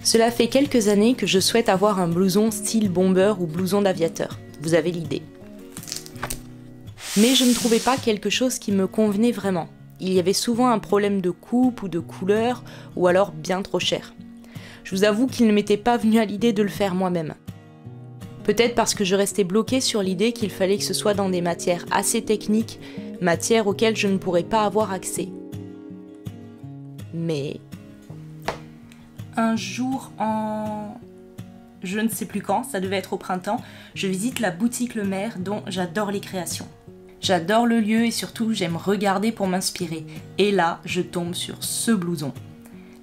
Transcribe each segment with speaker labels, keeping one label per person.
Speaker 1: Cela fait quelques années que je souhaite avoir un blouson style bomber ou blouson d'aviateur. Vous avez l'idée. Mais je ne trouvais pas quelque chose qui me convenait vraiment. Il y avait souvent un problème de coupe ou de couleur, ou alors bien trop cher. Je vous avoue qu'il ne m'était pas venu à l'idée de le faire moi-même. Peut-être parce que je restais bloquée sur l'idée qu'il fallait que ce soit dans des matières assez techniques, matières auxquelles je ne pourrais pas avoir accès. Mais un jour je ne sais plus quand, ça devait être au printemps, je visite la boutique Le Maire dont j'adore les créations. J'adore le lieu et surtout j'aime regarder pour m'inspirer. Et là, je tombe sur ce blouson.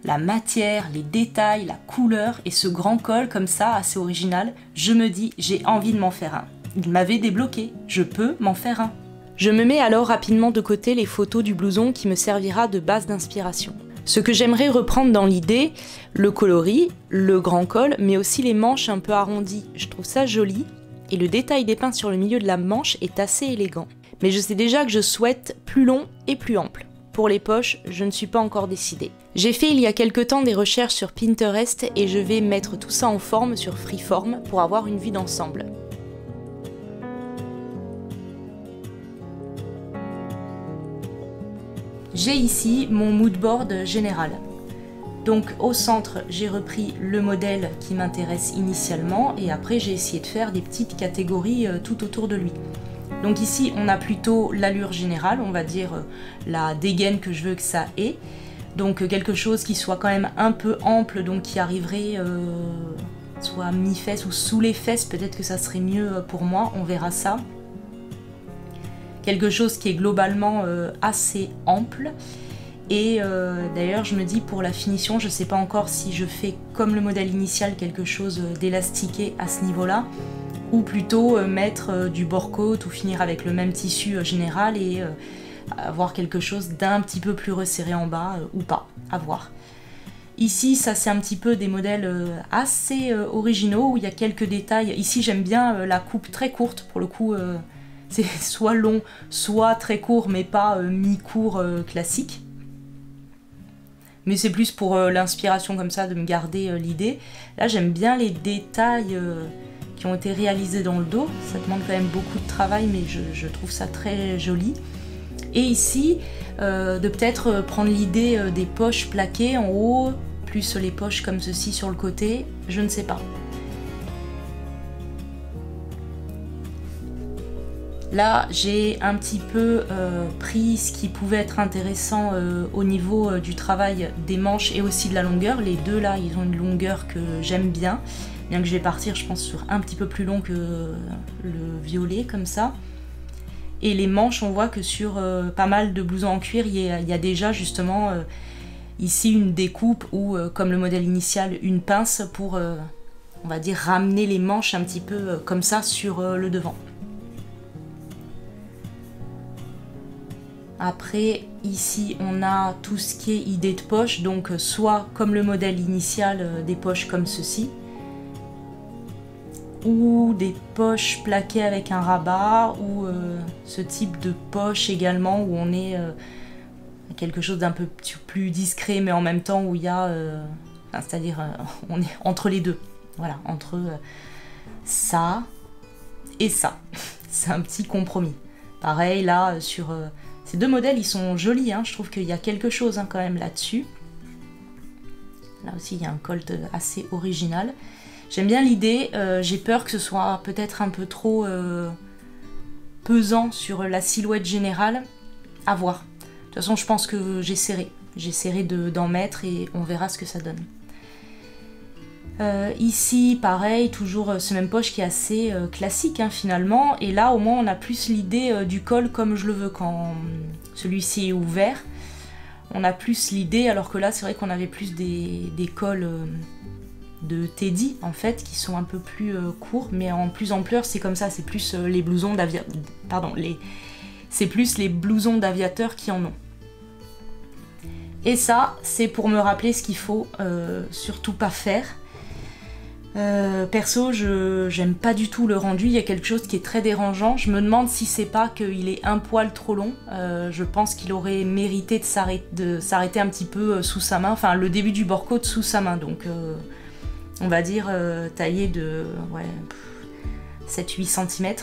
Speaker 1: La matière, les détails, la couleur et ce grand col comme ça, assez original, je me dis j'ai envie de m'en faire un. Il m'avait débloqué, je peux m'en faire un. Je me mets alors rapidement de côté les photos du blouson qui me servira de base d'inspiration. Ce que j'aimerais reprendre dans l'idée, le coloris, le grand col, mais aussi les manches un peu arrondies. Je trouve ça joli et le détail dépeint sur le milieu de la manche est assez élégant. Mais je sais déjà que je souhaite plus long et plus ample. Pour les poches, je ne suis pas encore décidée. J'ai fait il y a quelque temps des recherches sur Pinterest et je vais mettre tout ça en forme sur Freeform pour avoir une vue d'ensemble. J'ai ici mon moodboard général. Donc au centre, j'ai repris le modèle qui m'intéresse initialement et après j'ai essayé de faire des petites catégories tout autour de lui. Donc ici, on a plutôt l'allure générale, on va dire la dégaine que je veux que ça ait. Donc quelque chose qui soit quand même un peu ample, donc qui arriverait soit mi-fesses ou sous les fesses, peut-être que ça serait mieux pour moi, on verra ça. Quelque chose qui est globalement assez ample. Et d'ailleurs je me dis pour la finition, je ne sais pas encore si je fais comme le modèle initial quelque chose d'élastiqué à ce niveau-là, ou plutôt mettre du bord-côte ou finir avec le même tissu général et avoir quelque chose d'un petit peu plus resserré en bas ou pas, à voir. Ici, ça c'est un petit peu des modèles assez originaux où il y a quelques détails. Ici j'aime bien la coupe très courte, pour le coup c'est soit long, soit très court mais pas mi-court classique. Mais c'est plus pour l'inspiration comme ça de me garder l'idée. Là j'aime bien les détails qui ont été réalisés dans le dos, ça demande quand même beaucoup de travail mais je trouve ça très joli. Et ici, de peut-être prendre l'idée des poches plaquées en haut, plus les poches comme ceci sur le côté, je ne sais pas. Là, j'ai un petit peu pris ce qui pouvait être intéressant au niveau du travail des manches et aussi de la longueur. Les deux là, ils ont une longueur que j'aime bien. Bien que je vais partir, je pense, sur un petit peu plus long que le violet, comme ça. Et les manches, on voit que sur pas mal de blousons en cuir, il y a déjà justement ici une découpe ou, comme le modèle initial, une pince pour, on va dire, ramener les manches un petit peu comme ça sur le devant. Après, ici, on a tout ce qui est idée de poche, donc soit comme le modèle initial, des poches comme ceci, ou des poches plaquées avec un rabat, ou ce type de poche également où on est quelque chose d'un peu plus discret mais en même temps où il y a, c'est-à-dire on est entre les deux, voilà, entre ça et ça, c'est un petit compromis. Pareil là sur ces deux modèles, ils sont jolis, hein, je trouve qu'il y a quelque chose quand même là-dessus. Là aussi il y a un colt assez original. J'aime bien l'idée, j'ai peur que ce soit peut-être un peu trop pesant sur la silhouette générale, à voir. De toute façon, je pense que j'essaierai d'en mettre et on verra ce que ça donne. Ici, pareil, toujours ce même poche qui est assez classique hein, finalement, et là au moins on a plus l'idée du col comme je le veux quand celui-ci est ouvert. On a plus l'idée, alors que là c'est vrai qu'on avait plus des cols de Teddy en fait qui sont un peu plus courts mais en plus ampleur, c'est comme ça, c'est plus les blousons c'est plus les blousons d'aviateurs qui en ont. Et ça c'est pour me rappeler ce qu'il faut surtout pas faire. Perso, j'aime pas du tout le rendu, il y a quelque chose qui est très dérangeant. Je me demande si c'est pas qu'il est un poil trop long. Je pense qu'il aurait mérité de s'arrêter un petit peu sous sa main, enfin le début du bord côte sous sa main, donc on va dire taillé de 7-8 cm.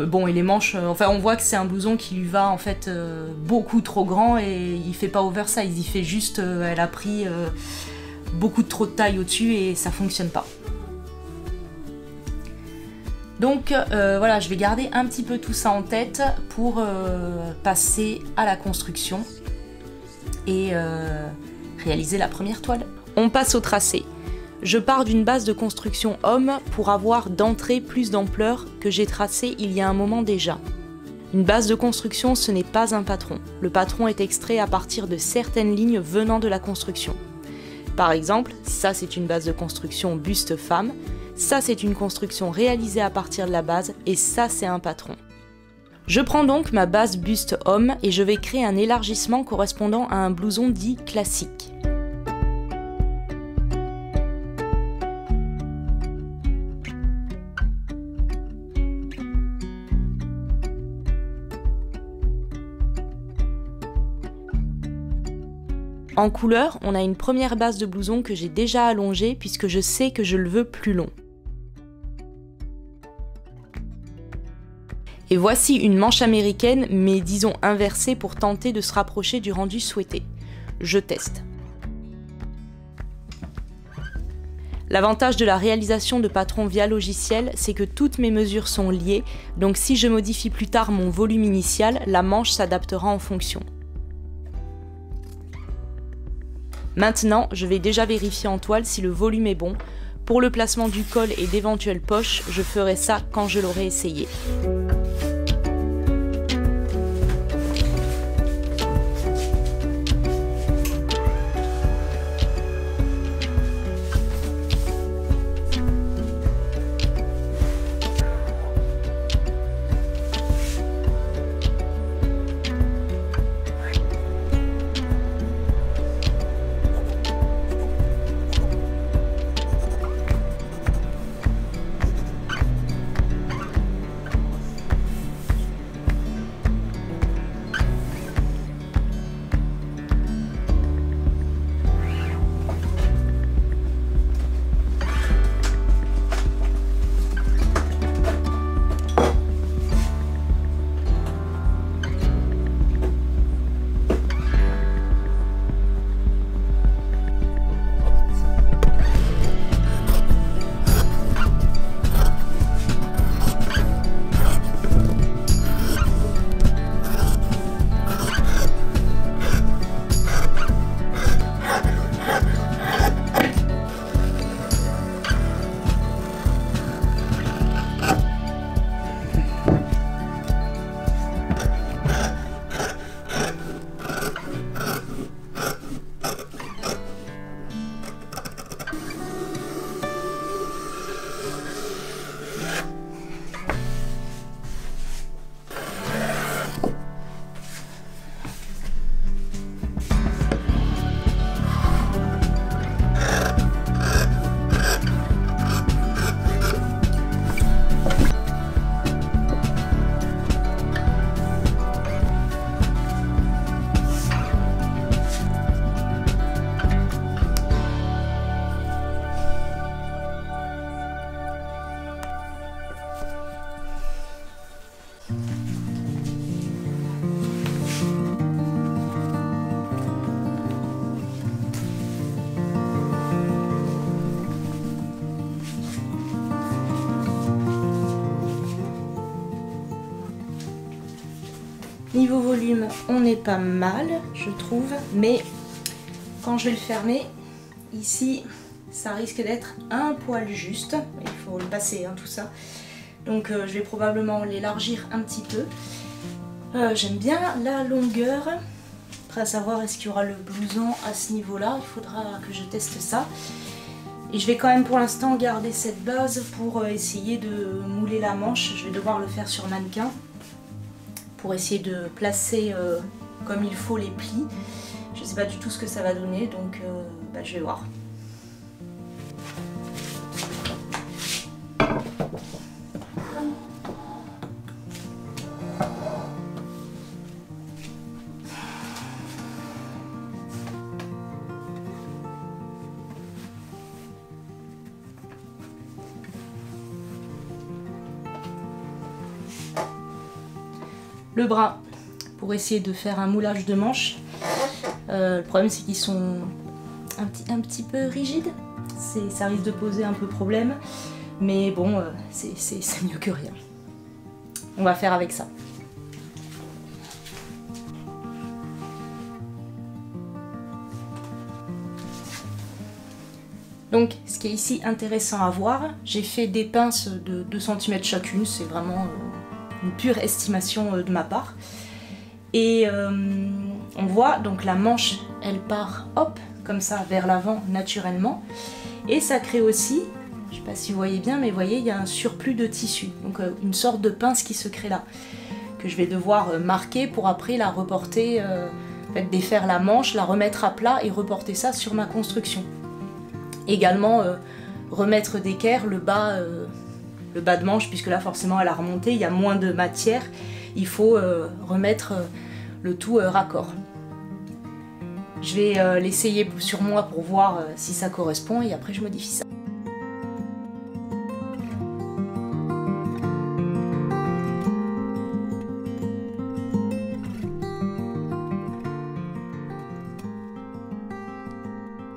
Speaker 1: Bon, et les manches, enfin on voit que c'est un blouson qui lui va en fait beaucoup trop grand et il fait pas oversize, il fait juste, elle a pris beaucoup trop de taille au-dessus et ça fonctionne pas. Donc voilà, je vais garder un petit peu tout ça en tête pour passer à la construction et réaliser la première toile. On passe au tracé. Je pars d'une base de construction homme pour avoir d'entrée plus d'ampleur que j'ai tracé il y a un moment déjà. Une base de construction, ce n'est pas un patron. Le patron est extrait à partir de certaines lignes venant de la construction. Par exemple, ça c'est une base de construction buste femme, ça c'est une construction réalisée à partir de la base et ça c'est un patron. Je prends donc ma base buste homme et je vais créer un élargissement correspondant à un blouson dit classique. En couleur, on a une première base de blouson que j'ai déjà allongée puisque je sais que je le veux plus long. Et voici une manche américaine, mais disons inversée pour tenter de se rapprocher du rendu souhaité. Je teste. L'avantage de la réalisation de patrons via logiciel, c'est que toutes mes mesures sont liées, donc si je modifie plus tard mon volume initial, la manche s'adaptera en fonction. Maintenant, je vais déjà vérifier en toile si le volume est bon. Pour le placement du col et d'éventuelles poches, je ferai ça quand je l'aurai essayé. Niveau volume, on est pas mal, je trouve, mais quand je vais le fermer, ici, ça risque d'être un poil juste. Il faut le passer, hein, tout ça. Donc je vais probablement l'élargir un petit peu. J'aime bien la longueur. Après, à savoir est-ce qu'il y aura le blouson à ce niveau-là, il faudra que je teste ça. Et je vais quand même pour l'instant garder cette base pour essayer de mouler la manche. Je vais devoir le faire sur mannequin pour essayer de placer comme il faut les plis. Je ne sais pas du tout ce que ça va donner, donc je vais voir. le bras pour essayer de faire un moulage de manche. Le problème c'est qu'ils sont un petit peu rigides, ça risque de poser un peu problème, mais bon, c'est mieux que rien. On va faire avec ça. Donc, ce qui est ici intéressant à voir, j'ai fait des pinces de 2 cm chacune, c'est vraiment une pure estimation de ma part. Et on voit, donc la manche, elle part, hop, comme ça, vers l'avant, naturellement. Et ça crée aussi, je ne sais pas si vous voyez bien, mais vous voyez, il y a un surplus de tissu. Donc une sorte de pince qui se crée là, que je vais devoir marquer pour après la reporter, en fait, défaire la manche, la remettre à plat et reporter ça sur ma construction. Également remettre d'équerre le bas de manche, puisque là forcément elle a remonté, il y a moins de matière, il faut remettre le tout raccord. Je vais l'essayer sur moi pour voir si ça correspond et après je modifie ça.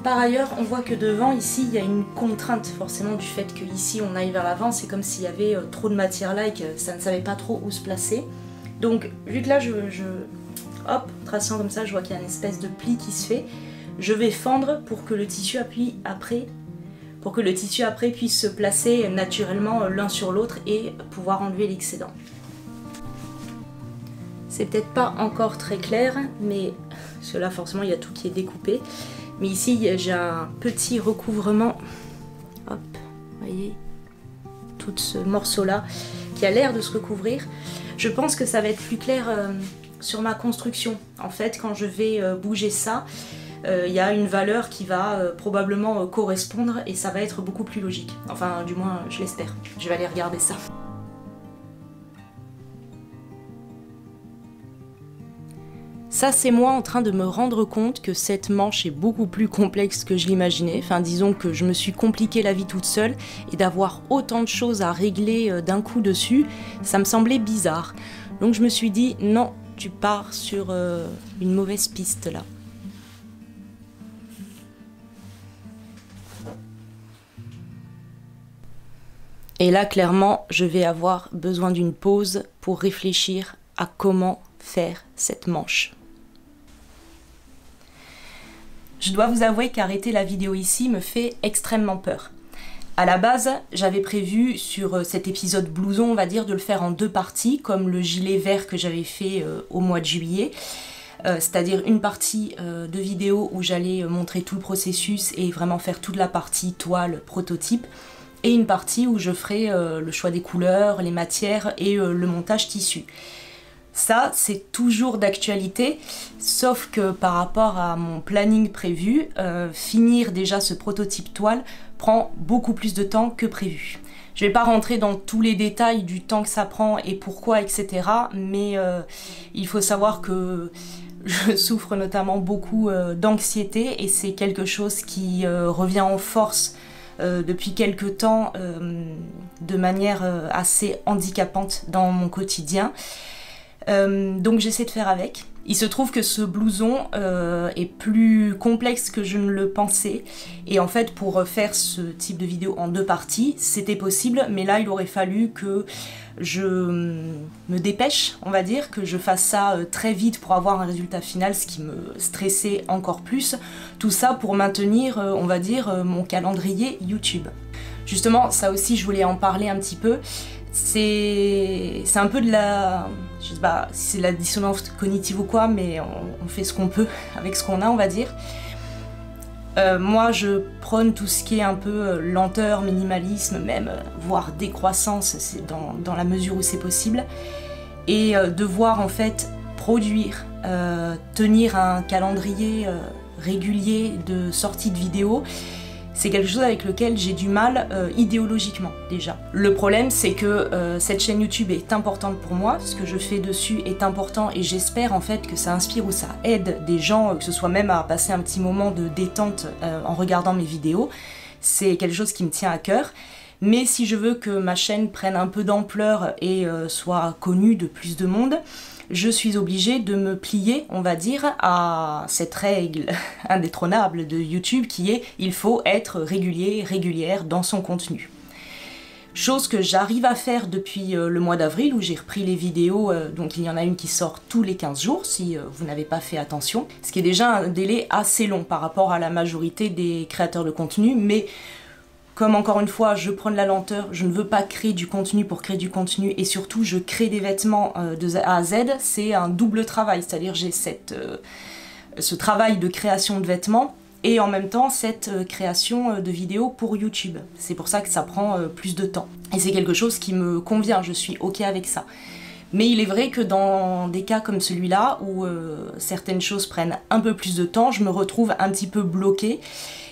Speaker 1: Par ailleurs, on voit que devant, ici, il y a une contrainte forcément du fait que ici on aille vers l'avant, c'est comme s'il y avait trop de matière là et que ça ne savait pas trop où se placer. Donc, vu que là, hop, traçant comme ça, je vois qu'il y a une espèce de pli qui se fait, je vais fendre pour que le tissu après puisse se placer naturellement l'un sur l'autre et pouvoir enlever l'excédent. C'est peut-être pas encore très clair, mais parce que là forcément il y a tout qui est découpé. Mais ici j'ai un petit recouvrement, hop, vous voyez, tout ce morceau là qui a l'air de se recouvrir. Je pense que ça va être plus clair sur ma construction. En fait, quand je vais bouger ça, il y a une valeur qui va probablement correspondre et ça va être beaucoup plus logique. Enfin, du moins, je l'espère. Je vais aller regarder ça. Ça, c'est moi en train de me rendre compte que cette manche est beaucoup plus complexe que je l'imaginais. Enfin, disons que je me suis compliqué la vie toute seule et d'avoir autant de choses à régler d'un coup dessus, ça me semblait bizarre. Donc je me suis dit, non, tu pars sur une mauvaise piste là. Et là, clairement, je vais avoir besoin d'une pause pour réfléchir à comment faire cette manche. Je dois vous avouer qu'arrêter la vidéo ici me fait extrêmement peur. À la base, j'avais prévu sur cet épisode blouson, on va dire, de le faire en 2 parties, comme le gilet vert que j'avais fait au mois de juillet. C'est-à-dire une partie de vidéo où j'allais montrer tout le processus et vraiment faire toute la partie toile prototype. Et une partie où je ferai le choix des couleurs, les matières et le montage tissu. Ça, c'est toujours d'actualité, sauf que par rapport à mon planning prévu, finir déjà ce prototype toile prend beaucoup plus de temps que prévu. Je vais pas rentrer dans tous les détails du temps que ça prend et pourquoi, etc. Mais il faut savoir que je souffre notamment beaucoup d'anxiété et c'est quelque chose qui revient en force depuis quelque temps de manière assez handicapante dans mon quotidien. Donc j'essaie de faire avec. Il se trouve que ce blouson est plus complexe que je ne le pensais et en fait pour faire ce type de vidéo en 2 parties c'était possible, mais là il aurait fallu que je me dépêche, on va dire, que je fasse ça très vite pour avoir un résultat final, ce qui me stressait encore plus. Tout ça pour maintenir, on va dire, mon calendrier YouTube. Justement, ça aussi je voulais en parler un petit peu. C'est un peu de la, je sais pas si c'est de la dissonance cognitive ou quoi, mais on fait ce qu'on peut avec ce qu'on a, on va dire. Moi je prône tout ce qui est un peu lenteur, minimalisme, même voire décroissance, c'est dans la mesure où c'est possible. Et devoir en fait produire, tenir un calendrier régulier de sortie de vidéos, c'est quelque chose avec lequel j'ai du mal idéologiquement déjà. Le problème c'est que cette chaîne YouTube est importante pour moi, ce que je fais dessus est important et j'espère en fait que ça inspire ou ça aide des gens, que ce soit même à passer un petit moment de détente en regardant mes vidéos. C'est quelque chose qui me tient à cœur. Mais si je veux que ma chaîne prenne un peu d'ampleur et soit connue de plus de monde, je suis obligée de me plier, on va dire, à cette règle indétrônable de YouTube qui est il faut être régulier, régulière dans son contenu. Chose que j'arrive à faire depuis le mois d'avril où j'ai repris les vidéos, donc il y en a une qui sort tous les 15 jours si vous n'avez pas fait attention, ce qui est déjà un délai assez long par rapport à la majorité des créateurs de contenu, mais comme encore une fois je prends de la lenteur, je ne veux pas créer du contenu pour créer du contenu et surtout je crée des vêtements de A à Z, c'est un double travail, c'est-à-dire j'ai ce travail de création de vêtements et en même temps cette création de vidéos pour YouTube. C'est pour ça que ça prend plus de temps. Et c'est quelque chose qui me convient, je suis ok avec ça. Mais il est vrai que dans des cas comme celui-là, où certaines choses prennent un peu plus de temps, je me retrouve un petit peu bloquée.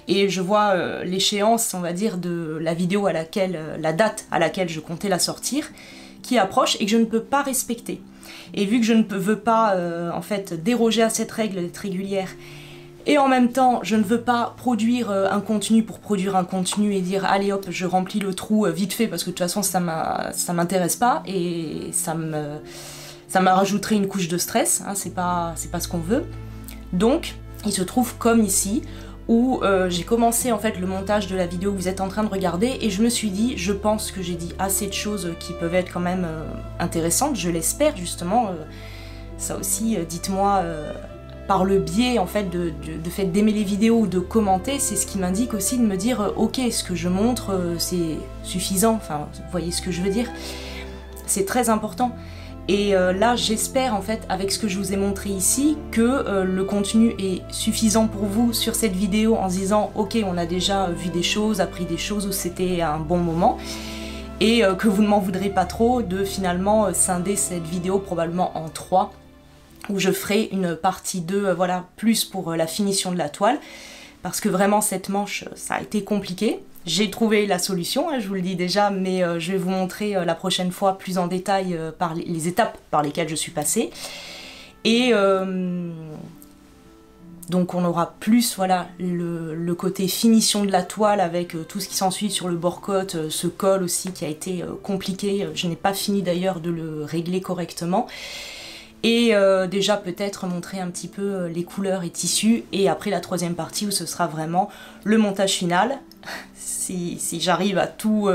Speaker 1: Et je vois l'échéance, on va dire, de la vidéo à laquelle, la date à laquelle je comptais la sortir, qui approche et que je ne peux pas respecter. Et vu que je ne veux pas en fait déroger à cette règle d'être régulière, et en même temps, je ne veux pas produire un contenu pour produire un contenu et dire allez hop, je remplis le trou vite fait parce que de toute façon ça m'intéresse pas et ça m'a rajouterait une couche de stress, hein, c'est pas ce qu'on veut. Donc, il se trouve comme ici où j'ai commencé en fait le montage de la vidéo que vous êtes en train de regarder et je me suis dit, je pense que j'ai dit assez de choses qui peuvent être quand même intéressantes, je l'espère justement. Ça aussi, dites-moi par le biais en fait de fait d'aimer les vidéos ou de commenter, c'est ce qui m'indique aussi de me dire ok, ce que je montre c'est suffisant, enfin vous voyez ce que je veux dire, c'est très important. Et là j'espère en fait avec ce que je vous ai montré ici que le contenu est suffisant pour vous sur cette vidéo en se disant ok, on a déjà vu des choses, appris des choses où c'était un bon moment et que vous ne m'en voudrez pas trop de finalement scinder cette vidéo probablement en 3 où je ferai une partie 2, voilà, plus pour la finition de la toile, parce que vraiment cette manche, ça a été compliqué. J'ai trouvé la solution, hein, je vous le dis déjà, mais je vais vous montrer la prochaine fois plus en détail par les étapes par lesquelles je suis passée. Et donc on aura plus voilà, le côté finition de la toile avec tout ce qui s'ensuit sur le bord-côte, ce col aussi qui a été compliqué, je n'ai pas fini d'ailleurs de le régler correctement. Et déjà peut-être montrer un petit peu les couleurs et tissus et après la troisième partie où ce sera vraiment le montage final. Si j'arrive à tout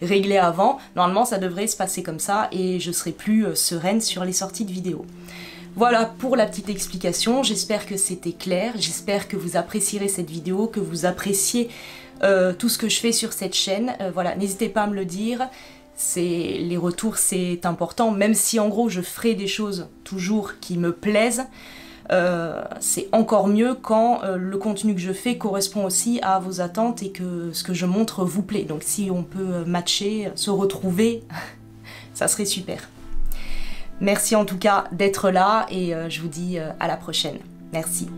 Speaker 1: régler avant, normalement ça devrait se passer comme ça et je serai plus sereine sur les sorties de vidéos. Voilà pour la petite explication, j'espère que c'était clair, j'espère que vous apprécierez cette vidéo, que vous appréciez tout ce que je fais sur cette chaîne. Voilà, n'hésitez pas à me le dire. Les retours c'est important, même si en gros je ferai des choses toujours qui me plaisent, c'est encore mieux quand le contenu que je fais correspond aussi à vos attentes et que ce que je montre vous plaît. Donc si on peut matcher, se retrouver, ça serait super. Merci en tout cas d'être là et je vous dis à la prochaine. Merci.